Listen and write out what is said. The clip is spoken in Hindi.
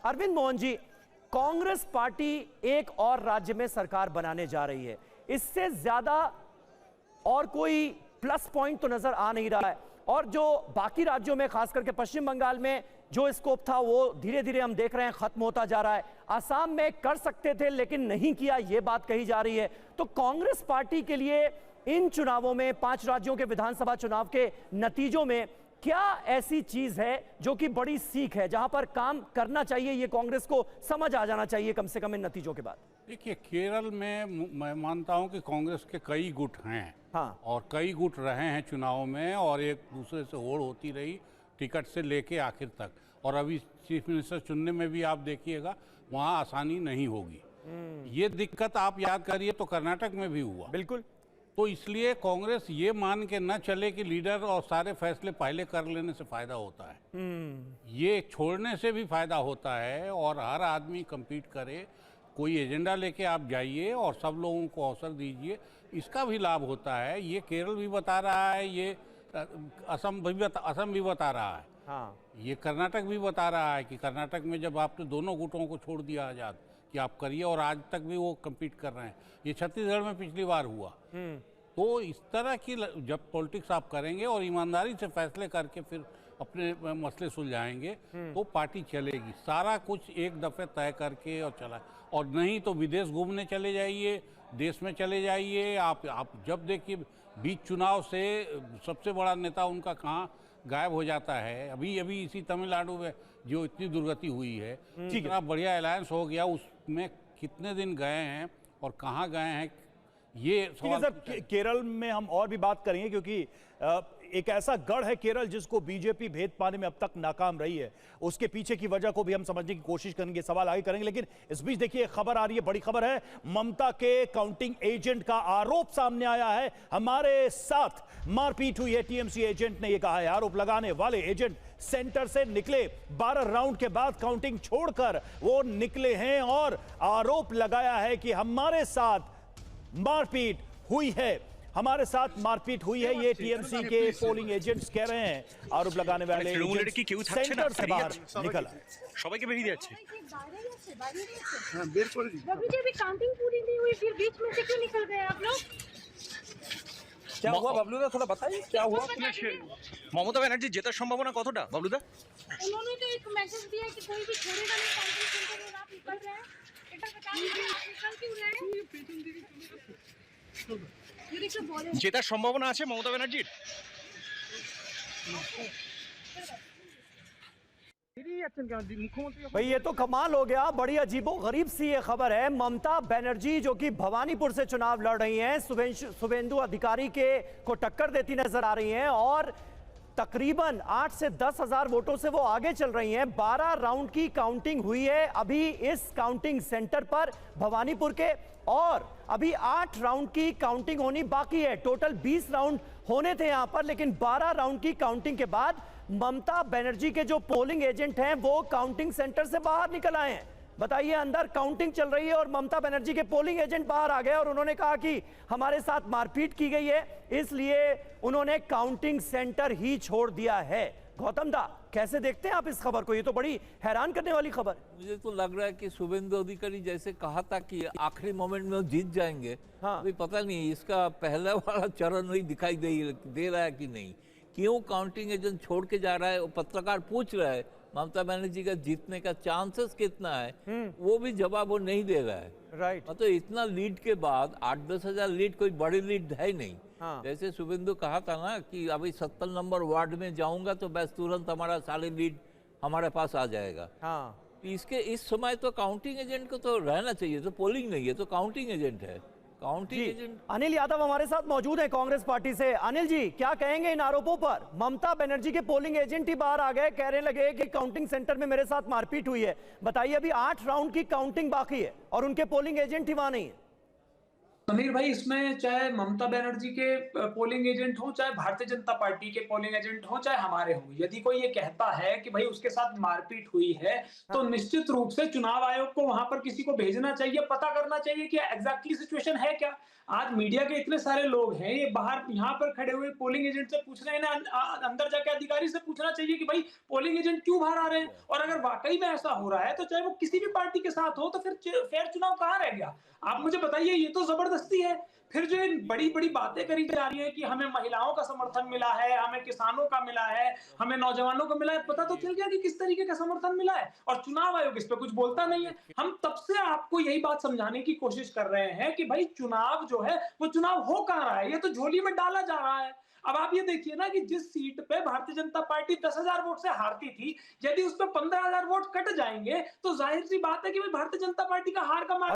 अरविंद मोहन जी, कांग्रेस पार्टी एक और राज्य में सरकार बनाने जा रही है, इससे ज्यादा और कोई प्लस पॉइंट तो नजर आ नहीं रहा है। और जो बाकी राज्यों में, खास करके पश्चिम बंगाल में जो स्कोप था वो धीरे धीरे हम देख रहे हैं खत्म होता जा रहा है। असम में कर सकते थे लेकिन नहीं किया, यह बात कही जा रही है। तो कांग्रेस पार्टी के लिए इन चुनावों में, 5 राज्यों के विधानसभा चुनाव के नतीजों में क्या ऐसी चीज है जो कि बड़ी सीख है, जहां पर काम करना चाहिए, ये कांग्रेस को समझ आ जाना चाहिए कम से कम इन नतीजों के बाद? देखिए, केरल में मैं मानता हूं कि कांग्रेस के कई गुट हैं। हाँ। और कई गुट रहे हैं चुनाव में, और एक दूसरे से होड़ होती रही टिकट से लेके आखिर तक। और अभी चीफ मिनिस्टर चुनने में भी आप देखिएगा वहां आसानी नहीं होगी। ये दिक्कत आप याद करिए तो कर्नाटक में भी हुआ। बिल्कुल। तो इसलिए कांग्रेस ये मान के न चले कि लीडर और सारे फैसले पहले कर लेने से फायदा होता है। ये छोड़ने से भी फायदा होता है। और हर आदमी compete करे, कोई एजेंडा लेके आप जाइए और सब लोगों को अवसर दीजिए, इसका भी लाभ होता है। ये केरल भी बता रहा है, ये असम भी बता रहा है। हाँ। ये कर्नाटक भी बता रहा है कि कर्नाटक में जब आपने दोनों गुटों को छोड़ दिया आजाद कि आप करिए, और आज तक भी वो compete कर रहे हैं। ये छत्तीसगढ़ में पिछली बार हुआ। तो इस तरह की जब पॉलिटिक्स आप करेंगे और ईमानदारी से फैसले करके फिर अपने मसले सुलझाएंगे तो पार्टी चलेगी। सारा कुछ एक दफे तय करके और चला, और नहीं तो विदेश घूमने चले जाइए, देश में चले जाइए। आप जब देखिए बीच चुनाव से सबसे बड़ा नेता उनका कहाँ गायब हो जाता है। अभी इसी तमिलनाडु में जो इतनी दुर्गति हुई है, इतना बढ़िया अलायंस हो गया, उसमें कितने दिन गए हैं और कहाँ गए हैं, ये सवाल। सर, केरल में हम और भी बात करेंगे, क्योंकि एक ऐसा गढ़ है केरल जिसको बीजेपी भेद पाने में अब तक नाकाम रही है। उसके पीछे की वजह को भी हम समझने की कोशिश करेंगे, सवाल आगे करेंगे। लेकिन इस बीच देखिए खबर आ रही है, बड़ी खबर है। ममता के काउंटिंग एजेंट का आरोप सामने आया है। हमारे साथ मारपीट हुई है, टीएमसी एजेंट ने यह कहा है। आरोप लगाने वाले एजेंट सेंटर से निकले, 12 राउंड के बाद काउंटिंग छोड़कर वो निकले हैं और आरोप लगाया है कि हमारे साथ मारपीट हुई है, हमारे साथ मारपीट हुई है। ये टीएमसी के पोलिंग एजेंट्स कह रहे हैं। आरोप लगाने वाले सेंटर से बाहर निकला। সবাইকে বেরিয়ে যাচ্ছে। हाँ बेर कर दी। अभी जब काउंटिंग पूरी नहीं हुई फिर बीच में से क्यों निकल गए आप लोग? क्या हुआ बबलूदा, थोड़ा बताइए क्या हुआ? ममता बनर्जी জেতার সম্ভাবনা কতটা बबलूदा? उन्होंने तो एक मैसेज दिया कि कोई भी छोड़ेगा नहीं काउंटिंग सेंटर में, आप निकल रहे हैं। এটা बताइए आप निकल क्यों रहे हैं? ये देखो बोले জেতার সম্ভাবনা আছে মমতা ব্যানার্জির? भाई ये तो कमाल हो गया, बड़ी अजीबो गरीब सी ये खबर है। ममता बनर्जी जो कि भवानीपुर से चुनाव लड़ रही हैं, शुभेंदु अधिकारी के को टक्कर देती नजर आ रही हैं और तकरीबन 8 से 10 हजार वोटों से वो आगे चल रही हैं। 12 राउंड की काउंटिंग हुई है अभी इस काउंटिंग सेंटर पर भवानीपुर के, और अभी 8 राउंड की काउंटिंग होनी बाकी है। टोटल 20 राउंड होने थे यहां पर, लेकिन 12 राउंड की काउंटिंग के बाद ममता बनर्जी के जो पोलिंग एजेंट हैं वो काउंटिंग सेंटर से बाहर निकल आए हैं। बताइए, अंदर काउंटिंग चल रही है और ममता बनर्जी के पोलिंग एजेंट बाहर आ गए और उन्होंने कहा कि हमारे साथ मारपीट की गई है, इसलिए उन्होंने काउंटिंग सेंटर ही छोड़ दिया है। गौतम दा, कैसे देखते हैं आप इस खबर को? ये तो बड़ी हैरान करने वाली खबर। मुझे तो लग रहा है कि शुभेंदु अधिकारी जैसे कहा था कि आखिरी मोमेंट में वो जीत जाएंगे। हाँ। अभी पता नहीं इसका पहला वाला चरण नहीं दिखाई दे रहा है कि नहीं। क्यों काउंटिंग एजेंट छोड़ के जा रहा है? वो पत्रकार पूछ रहा है ममता बनर्जी का जीतने का चांसेस कितना है, वो भी जवाब वो नहीं दे रहा है। राइट। तो इतना लीड के बाद 8-10 हजार लीड कोई बड़ी लीड है नहीं। हाँ। जैसे शुभेंदु कहा था ना कि अभी 70 नंबर वार्ड में जाऊंगा तो बस तुरंत हमारा सारे लीड हमारे पास आ जाएगा। हाँ। इसके इस समय तो काउंटिंग एजेंट को तो रहना चाहिए, तो पोलिंग नहीं है तो काउंटिंग एजेंट है। काउंटिंग एजेंट अनिल यादव हमारे साथ मौजूद है कांग्रेस पार्टी से। अनिल जी, क्या कहेंगे इन आरोपों पर? ममता बनर्जी के पोलिंग एजेंट ही बाहर आ गए, कहने लगे कि काउंटिंग सेंटर में मेरे साथ मारपीट हुई है। बताइए, अभी 8 राउंड की काउंटिंग बाकी है और उनके पोलिंग एजेंट ही वहां नहीं है। समीर भाई, इसमें चाहे ममता बनर्जी के पोलिंग एजेंट हो, चाहे भारतीय जनता पार्टी के पोलिंग एजेंट हो, चाहे हमारे हों, यदि कोई ये कहता है कि भाई उसके साथ मारपीट हुई है, तो निश्चित रूप से चुनाव आयोग को वहां पर किसी को भेजना चाहिए, पता करना चाहिए कि एग्जैक्टली सिचुएशन है क्या। आज मीडिया के इतने सारे लोग हैं, ये बाहर यहाँ पर खड़े हुए पोलिंग एजेंट से पूछ रहे हैं ना, अंदर जाके अधिकारी से पूछना चाहिए कि भाई पोलिंग एजेंट क्यों बाहर आ रहे हैं। और अगर वाकई में ऐसा हो रहा है तो चाहे वो किसी भी पार्टी के साथ हो, तो फिर फेयर चुनाव कहाँ रह गया। आप मुझे बताइए, ये तो जबरदस्ती है। फिर जो इन बड़ी बड़ी बातें करी जा रही है कि हमें महिलाओं का समर्थन मिला है, हमें किसानों का मिला है, हमें नौजवानों को मिला है, पता तो चल गया कि किस तरीके का समर्थन मिला है, और चुनाव आयोग इस पे कुछ बोलता नहीं है। हम तब से आपको यही बात समझाने की कोशिश कर रहे हैं कि भाई चुनाव जो है वो चुनाव हो कहाँ रहा है, ये तो झोली में डाला जा रहा है। अब आप ये देखिए ना कि जिस सीट पे भारतीय जनता पार्टी 10,000 वोट से हारती थी, यदि उस पे 15,000 वोट कट जाएंगे तो जाहिर सी बात है कि भाई भारतीय जनता पार्टी का हार का